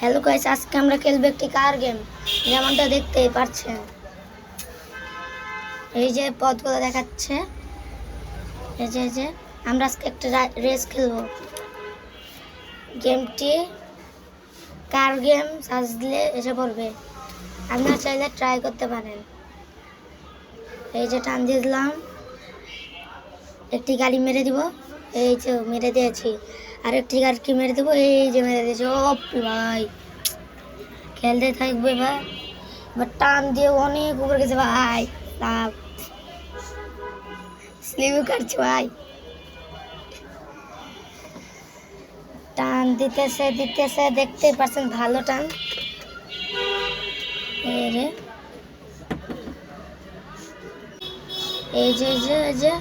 Hello guys, আজকে আমরা খেলবো একটি কার গেম। যেমনটা দেখতেই পাচ্ছেন, এই যে পথগুলো দেখাচ্ছে, এই যে আমরা আজকে একটা রেস খেলবো। গেমটি কার গেম সার্চ দিলে এসে পড়বে, আপনারা চাইলে ট্রাই করতে পারেন। এই যে টান দিয়ে দিলাম, একটি গাড়ি মেরে দিব, এই যে মেরে দিয়েছি। আর একটি গাড়ি মেরে দেবো, এই যে মেরে দিয়েছি। ও ভাই, খেলতে থাকবে এবার। টান দিয়ে অনেক উপরে গেছে ভাই, লাভ স্লিপ কাটছে ভাই। টান দিতেছে দেখতে পাচ্ছেন, ভালো টান। এই যে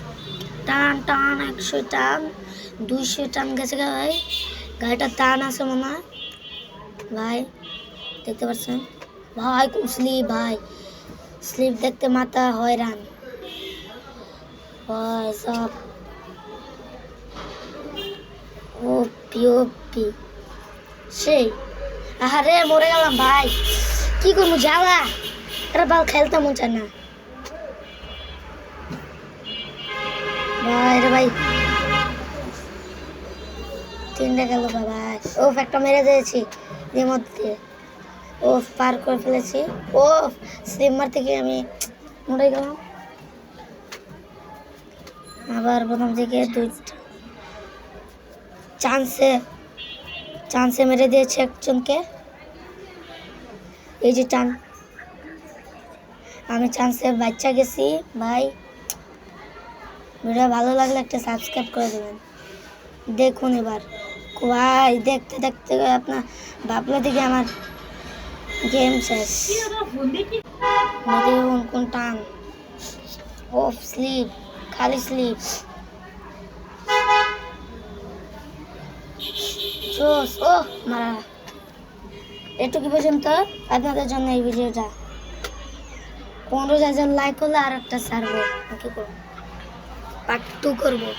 টান 100 টান 200 টান গেছে ভাই। গাড়িটা টান আছে মনে হয় ভাই, দেখতে পাচ্ছেন ভাই। খুব স্লিপ ভাই, স্লিপ দেখতে মাথা হয়রান ভাই সব। ওপি সেই, আরে মরে গেলাম ভাই, কি করবো যাওয়া। আরে বাল খেলতে মন চায় না ভাই রে ভাই। 3টা গেল ভাই। ওফ, একটা মেরে দিয়েছি এর মধ্যে। ওফ, পার করে ফেলেছি। ওফ, স্লিপ মারতে গিয়ে আমি মরে গেলাম। আবার প্রথম থেকে চান্সে মেরে দিয়েছে একজনকে। এই যে টান, আমি চান্সে বাচ্চা গেছি ভাই। ভিডিও ভালো লাগলে একটা সাবস্ক্রাইব করে দেবেন। দেখুন এবার ভাই, দেখতে দেখতে আপনার ভাবলো থেকে আমার গেম শেষ। দেখুন কোন টান। অফ স্লিপ, খালি স্লিপ। জোস, ও মারা। এটুকু পর্যন্ত আপনাদের জন্য এই ভিডিওটা। 15,000 লাইক করলে আর একটা ছাড়বো, কি করবো, পার্ট 2 করবো।